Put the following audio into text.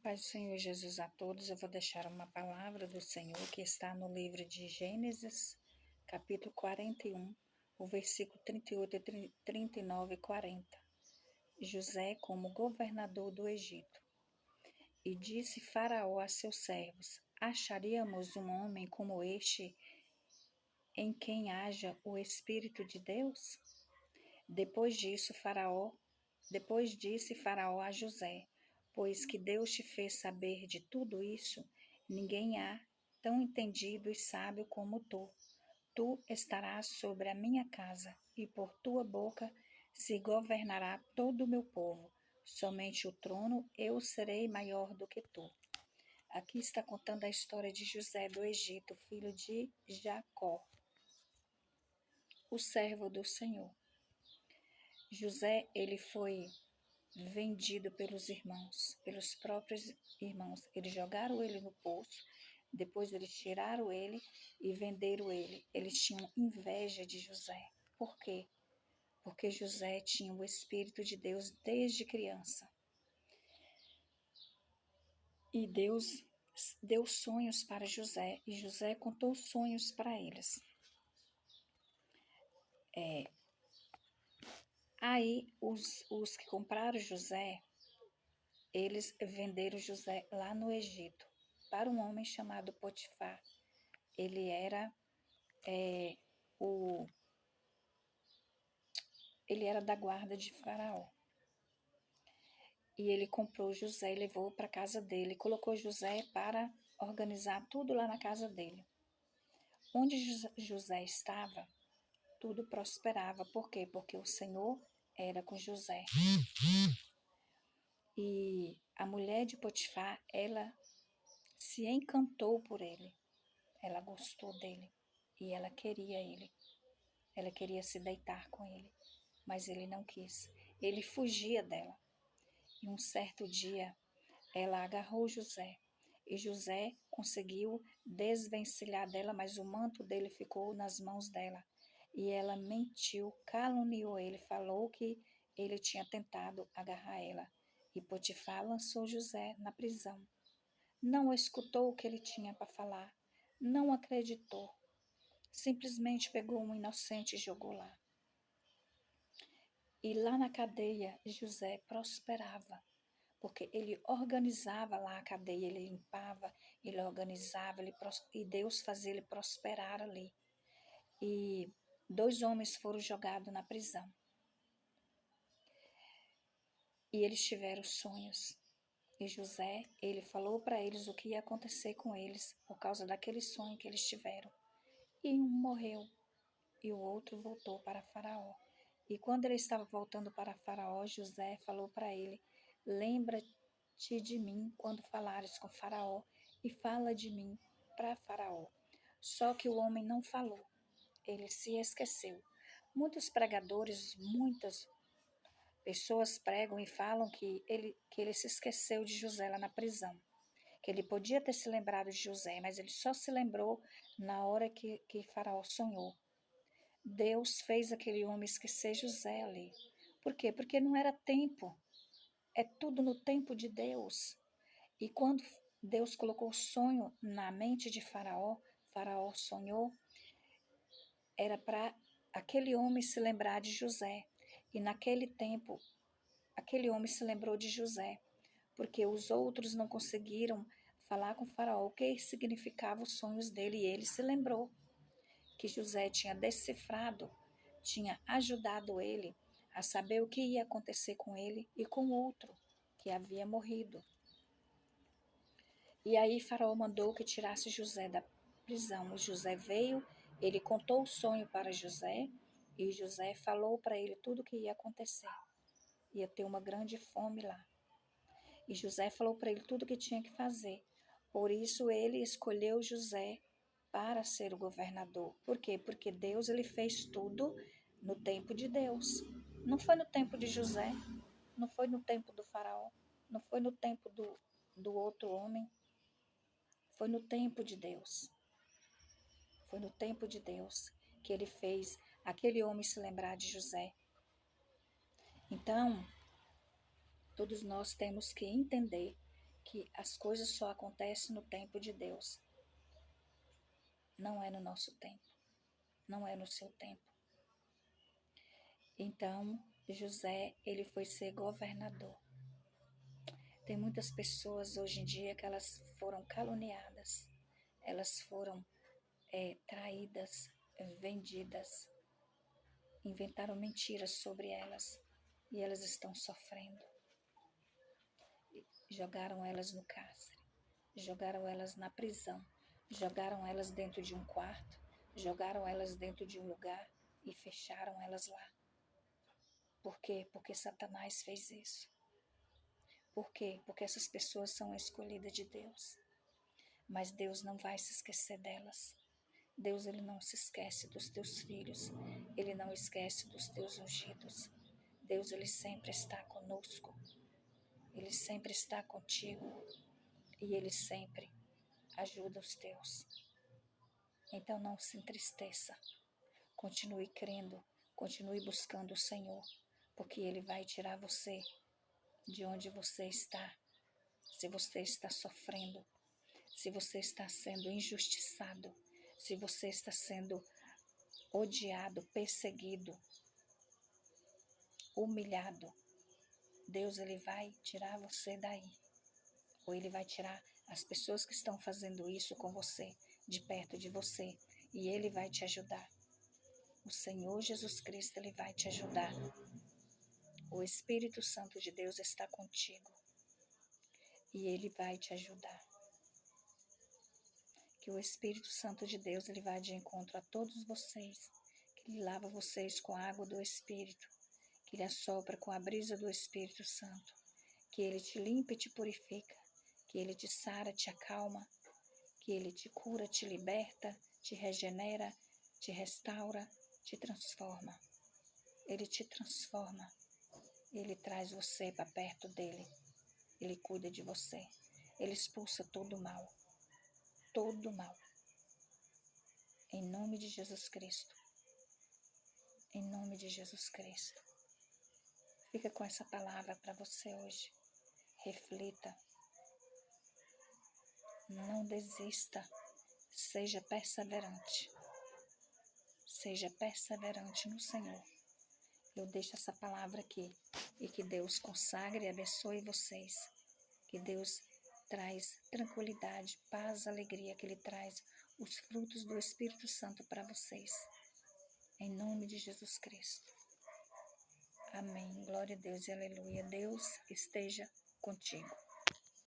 Paz do Senhor Jesus a todos. Eu vou deixar uma palavra do Senhor que está no livro de Gênesis, capítulo 41, o versículo 38, 39 e 40. José como governador do Egito. E disse Faraó a seus servos: acharíamos um homem como este em quem haja o Espírito de Deus? Depois disse Faraó a José: pois que Deus te fez saber de tudo isso, ninguém há tão entendido e sábio como tu. Tu estarás sobre a minha casa, e por tua boca se governará todo o meu povo. Somente o trono eu serei maior do que tu. Aqui está contando a história de José do Egito, filho de Jacó, o servo do Senhor. José, ele foi vendido pelos irmãos, pelos próprios irmãos. Eles jogaram ele no poço, depois eles tiraram ele e venderam ele. Eles tinham inveja de José. Por quê? Porque José tinha o Espírito de Deus desde criança. E Deus deu sonhos para José, e José contou sonhos para eles. Aí, os que compraram José, eles venderam José lá no Egito para um homem chamado Potifar. Ele era ele era da guarda de Faraó. E ele comprou José e levou para a casa dele, colocou José para organizar tudo lá na casa dele. Onde José estava, tudo prosperava. Por quê? Porque o Senhor era com José. E a mulher de Potifar, ela se encantou por ele. Ela gostou dele e ela queria ele. Ela queria se deitar com ele, mas ele não quis. Ele fugia dela. E um certo dia, ela agarrou José. E José conseguiu desvencilhar dela, mas o manto dele ficou nas mãos dela. E ela mentiu, caluniou ele, falou que ele tinha tentado agarrar ela. E Potifar lançou José na prisão. Não escutou o que ele tinha para falar. Não acreditou. Simplesmente pegou um inocente e jogou lá. E lá na cadeia, José prosperava, porque ele organizava lá a cadeia, ele limpava, ele organizava, e Deus fazia ele prosperar ali. E 2 homens foram jogados na prisão. E eles tiveram sonhos. E José, ele falou para eles o que ia acontecer com eles por causa daquele sonho que eles tiveram. E um morreu e o outro voltou para Faraó. E quando ele estava voltando para Faraó, José falou para ele: lembra-te de mim quando falares com Faraó e fala de mim para Faraó. Só que o homem não falou, ele se esqueceu. Muitos pregadores, muitas pessoas pregam e falam que ele se esqueceu de José lá na prisão. Que ele podia ter se lembrado de José, mas ele só se lembrou na hora que Faraó sonhou. Deus fez aquele homem esquecer José ali. Por quê? Porque não era tempo. É tudo no tempo de Deus. E quando Deus colocou o sonho na mente de Faraó, Faraó sonhou, era para aquele homem se lembrar de José. E naquele tempo, aquele homem se lembrou de José, porque os outros não conseguiram falar com Faraó o que significava os sonhos dele, e ele se lembrou que José tinha decifrado, tinha ajudado ele a saber o que ia acontecer com ele e com o outro que havia morrido. E aí Faraó mandou que tirasse José da prisão. E José veio, ele contou o sonho para José, e José falou para ele tudo o que ia acontecer. Ia ter uma grande fome lá. E José falou para ele tudo o que tinha que fazer. Por isso ele escolheu José para ser o governador. Por quê? Porque Deus ele fez tudo no tempo de Deus. Não foi no tempo de José, não foi no tempo do faraó, não foi no tempo do outro homem. Foi no tempo de Deus. Foi no tempo de Deus que ele fez aquele homem se lembrar de José. Então, todos nós temos que entender que as coisas só acontecem no tempo de Deus. Não é no nosso tempo, não é no seu tempo. Então, José, ele foi ser governador. Tem muitas pessoas hoje em dia que elas foram caluniadas, elas foram traídas, vendidas, inventaram mentiras sobre elas e elas estão sofrendo. Jogaram elas no cárcere, jogaram elas na prisão, jogaram elas dentro de um quarto, jogaram elas dentro de um lugar e fecharam elas lá. Por quê? Porque Satanás fez isso. Por quê? Porque essas pessoas são escolhidas de Deus. Mas Deus não vai se esquecer delas. Deus, ele não se esquece dos teus filhos. Ele não esquece dos teus ungidos. Deus, ele sempre está conosco. Ele sempre está contigo. E ele sempre ajuda os teus. Então não se entristeça. Continue crendo. Continue buscando o Senhor. Porque ele vai tirar você de onde você está. Se você está sofrendo, se você está sendo injustiçado, se você está sendo odiado, perseguido, humilhado, Deus, ele vai tirar você daí. Ou ele vai tirar as pessoas que estão fazendo isso com você, de perto de você, e ele vai te ajudar. O Senhor Jesus Cristo, ele vai te ajudar. O Espírito Santo de Deus está contigo. E ele vai te ajudar. Que o Espírito Santo de Deus, ele vai de encontro a todos vocês. Que ele lava vocês com a água do Espírito. Que ele assopra com a brisa do Espírito Santo. Que ele te limpa e te purifica. Que ele te sara, te acalma. Que ele te cura, te liberta, te regenera, te restaura, te transforma. Ele te transforma. Ele traz você para perto dele. Ele cuida de você. Ele expulsa todo o mal. Todo o mal. Em nome de Jesus Cristo. Em nome de Jesus Cristo. Fica com essa palavra para você hoje. Reflita. Não desista. Seja perseverante. Seja perseverante no Senhor. Eu deixo essa palavra aqui. E que Deus consagre e abençoe vocês. Que Deus traz tranquilidade, paz, alegria. Que Ele traz os frutos do Espírito Santo para vocês. Em nome de Jesus Cristo. Amém. Glória a Deus e aleluia. Deus esteja contigo.